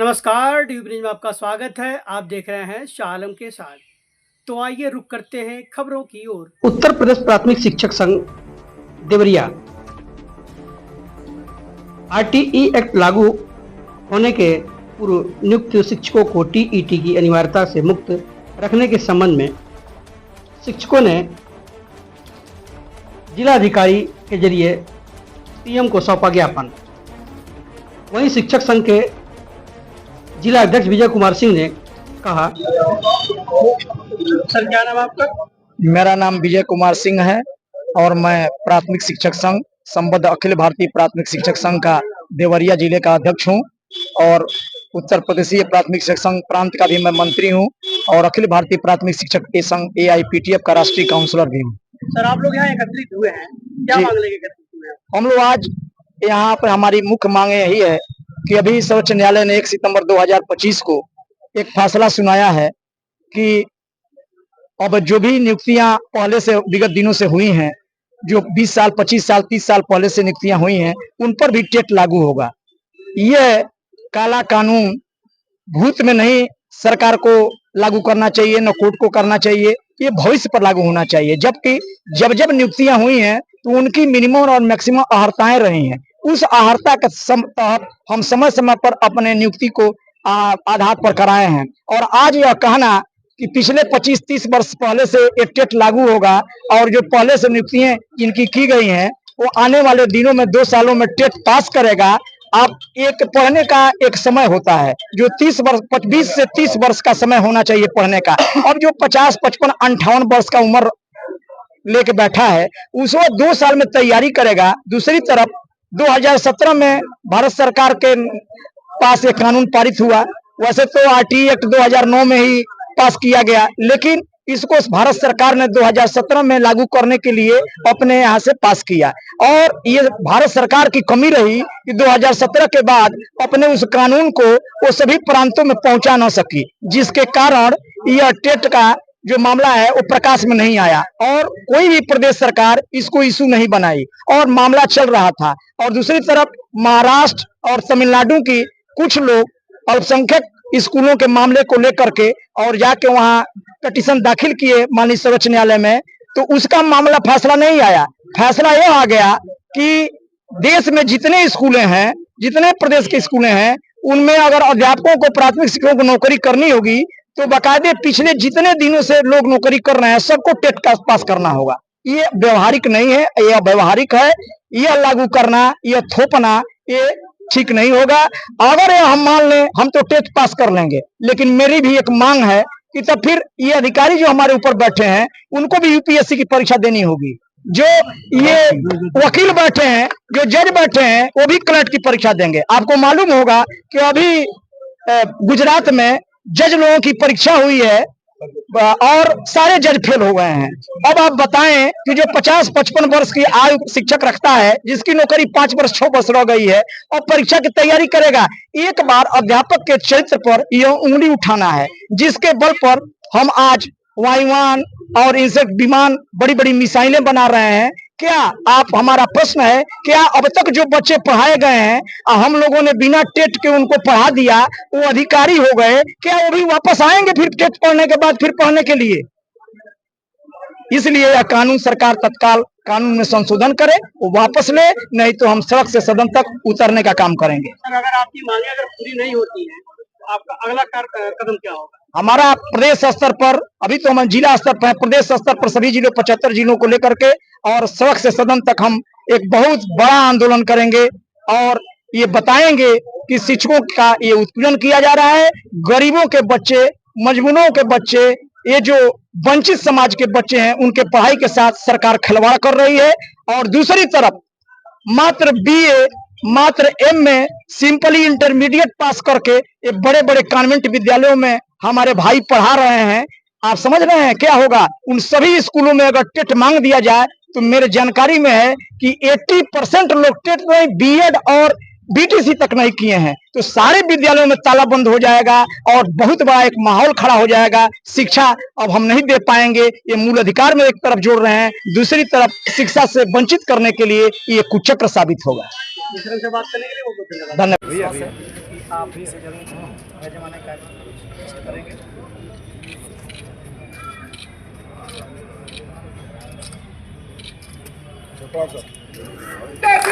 नमस्कार, due bridge में आपका स्वागत है। आप देख रहे हैं शाह आलम के साथ। तो आइए रुक करते हैं खबरों की ओर। उत्तर प्रदेश प्राथमिक शिक्षक संघ देवरिया आरटीई एक्ट लागू होने के पूर्व नियुक्त शिक्षकों को टीईटी की अनिवार्यता से मुक्त रखने के संबंध में शिक्षकों ने जिलाधिकारी के जरिए सीएम को सौंपा ज्ञापन। वहीं शिक्षक संघ के जिला अध्यक्ष विजय कुमार सिंह ने कहा, सर क्या नाम आपका? मेरा नाम विजय कुमार सिंह है और मैं प्राथमिक शिक्षक संघ संबद्ध अखिल भारतीय प्राथमिक शिक्षक संघ का देवरिया जिले का अध्यक्ष हूं और उत्तर प्रदेशीय प्राथमिक शिक्षक संघ प्रांत का भी मैं मंत्री हूं और अखिल भारतीय प्राथमिक शिक्षक संघ AIPTF का राष्ट्रीय काउंसलर भी हूं। सर आप लोग यहाँ एकत्रित हुए हैं, क्या मांग लेके एकत्रित हुए हैं? हम लोग आज यहाँ पर हमारी मुख्य मांग यही है कि अभी सर्वोच्च न्यायालय ने 1 सितंबर 2025 को एक फैसला सुनाया है कि अब जो भी नियुक्तियां पहले से विगत दिनों से हुई हैं, जो 20 साल 25 साल 30 साल पहले से नियुक्तियां हुई हैं, उन पर भी टेट लागू होगा। यह काला कानून भूत में नहीं सरकार को लागू करना चाहिए, न कोर्ट को करना चाहिए, ये भविष्य पर लागू होना चाहिए। जबकि जब जब नियुक्तियां हुई हैं तो उनकी मिनिमम और मैक्सिमम अहर्ताएं रही हैं। उस अहर्ता के तहत हम समय समय पर अपने नियुक्ति को आधार पर कराए हैं और आज यह कहना कि पिछले 25-30 वर्ष पहले से एक टेट लागू होगा और जो पहले से नियुक्तियां इनकी की गई हैं वो आने वाले दिनों में 2 सालों में टेट पास करेगा। आप एक पढ़ने का एक समय होता है जो 20 से 30 वर्ष का समय होना चाहिए पढ़ने का। अब जो 50, 55, 58 वर्ष का उम्र लेके बैठा है उसको 2 साल में तैयारी करेगा। दूसरी तरफ 2017 में भारत सरकार के पास एक कानून पारित हुआ। वैसे तो आरटीई एक्ट 2009 में ही पास किया गया, लेकिन इसको भारत सरकार ने 2017 में लागू करने के लिए अपने यहाँ से पास किया और ये भारत सरकार की कमी रही कि 2017 के बाद अपने उस कानून को वो सभी प्रांतों में पहुंचा न सकी, जिसके कारण यह टेट का जो मामला है वो प्रकाश में नहीं आया और कोई भी प्रदेश सरकार इसको इशू नहीं बनाई और मामला चल रहा था। और दूसरी तरफ महाराष्ट्र और तमिलनाडु की कुछ लोग अल्पसंख्यक स्कूलों के मामले को लेकर के और जाके वहां पिटीशन दाखिल किए माननीय सर्वोच्च न्यायालय में, तो उसका मामला फैसला नहीं आया। फैसला यह आ गया कि देश में जितने स्कूलें हैं, जितने प्रदेश के स्कूलें हैं, उनमें अगर अध्यापकों को प्राथमिक शिक्षकों को नौकरी करनी होगी तो बाकायदे पिछले जितने दिनों से लोग नौकरी कर रहे हैं सबको टेट का पास करना होगा। ये व्यवहारिक नहीं है, यह व्यवहारिक है। यह लागू करना, यह थोपना, ये ठीक नहीं होगा। अगर हम मान लें हम तो टेट पास कर लेंगे, लेकिन मेरी भी एक मांग है कि तब फिर ये अधिकारी जो हमारे ऊपर बैठे हैं उनको भी यूपीएससी की परीक्षा देनी होगी। जो ये वकील बैठे हैं, जो जज बैठे हैं, वो भी क्लर्क की परीक्षा देंगे। आपको मालूम होगा कि अभी गुजरात में जज लोगों की परीक्षा हुई है और सारे जज फेल हो गए हैं। अब आप बताएं कि जो 50-55 वर्ष की आयु शिक्षक रखता है, जिसकी नौकरी 5 वर्ष 6 वर्ष रह गई है और परीक्षा की तैयारी करेगा, एक बार अध्यापक के चरित्र पर यह उंगली उठाना है, जिसके बल पर हम आज वायुयान और इनसे विमान बड़ी बड़ी मिसाइलें बना रहे हैं। क्या आप, हमारा प्रश्न है, क्या अब तक जो बच्चे पढ़ाए गए हैं हम लोगों ने बिना टेट के उनको पढ़ा दिया, वो अधिकारी हो गए, क्या वो भी वापस आएंगे फिर टेट पढ़ने के बाद फिर पढ़ने के लिए? इसलिए यह कानून सरकार तत्काल कानून में संशोधन करे, वो वापस ले, नहीं तो हम सड़क से सदन तक उतरने का काम करेंगे। अगर आपकी मांगे अगर पूरी नहीं होती है तो आपका अगला कदम क्या होगा? हमारा प्रदेश स्तर पर, अभी तो हम जिला स्तर पर, प्रदेश स्तर पर सभी जिलों 75 जिलों को लेकर के और सड़क से सदन तक हम एक बहुत बड़ा आंदोलन करेंगे और ये बताएंगे कि शिक्षकों का ये उत्पीड़न किया जा रहा है। गरीबों के बच्चे, मजबूरों के बच्चे, ये जो वंचित समाज के बच्चे हैं, उनके पढ़ाई के साथ सरकार खिलवाड़ कर रही है। और दूसरी तरफ मात्र BA, मात्र MA, सिंपली इंटरमीडिएट पास करके ये बड़े बड़े कॉन्वेंट विद्यालयों में हमारे भाई पढ़ा रहे हैं। आप समझ रहे हैं क्या होगा? उन सभी स्कूलों में अगर टेट मांग दिया जाए तो मेरे जानकारी में है कि 80% लोग टेट में BEd और BTC तक नहीं किए हैं। तो सारे विद्यालयों में ताला बंद हो जाएगा और बहुत बड़ा एक माहौल खड़ा हो जाएगा। शिक्षा अब हम नहीं दे पाएंगे। ये मूल अधिकार में एक तरफ जोड़ रहे हैं, दूसरी तरफ शिक्षा से वंचित करने के लिए ये कुचक्र साबित होगा। दूसरे से बात करने के लिए बहुत धन्यवाद। आप भी से जरूर जमाने का करेंगे।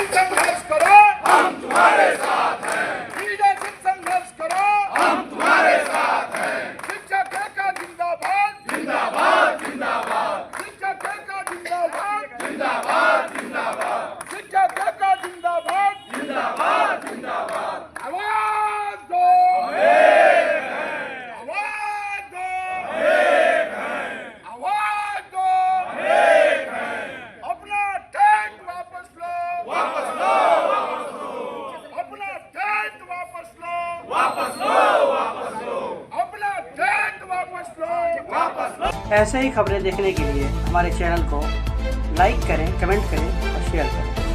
संघर्ष करो, हम तुम्हारे साथ हैं। संघर्ष करो, हम तुम्हारे साथ हैं। शिक्षक का जिंदाबाद, जिंदाबाद, जिंदाबाद। शिक्षक का जिंदाबाद, जिंदाबाद, जिंदाबाद। शिक्षक का जिंदाबाद, जिंदाबाद, जिंदाबाद। आवाज दो, आवाज दो, आवाज दो। अपना टैंक वापस लो, वापस लो, वापस लो। अपना टैंक वापस लो, वापस लो, वापस लो। अपना टैंक वापस लो, वापस लो। ऐसे ही खबरें देखने के लिए हमारे चैनल को लाइक करें, कमेंट करें और शेयर करें।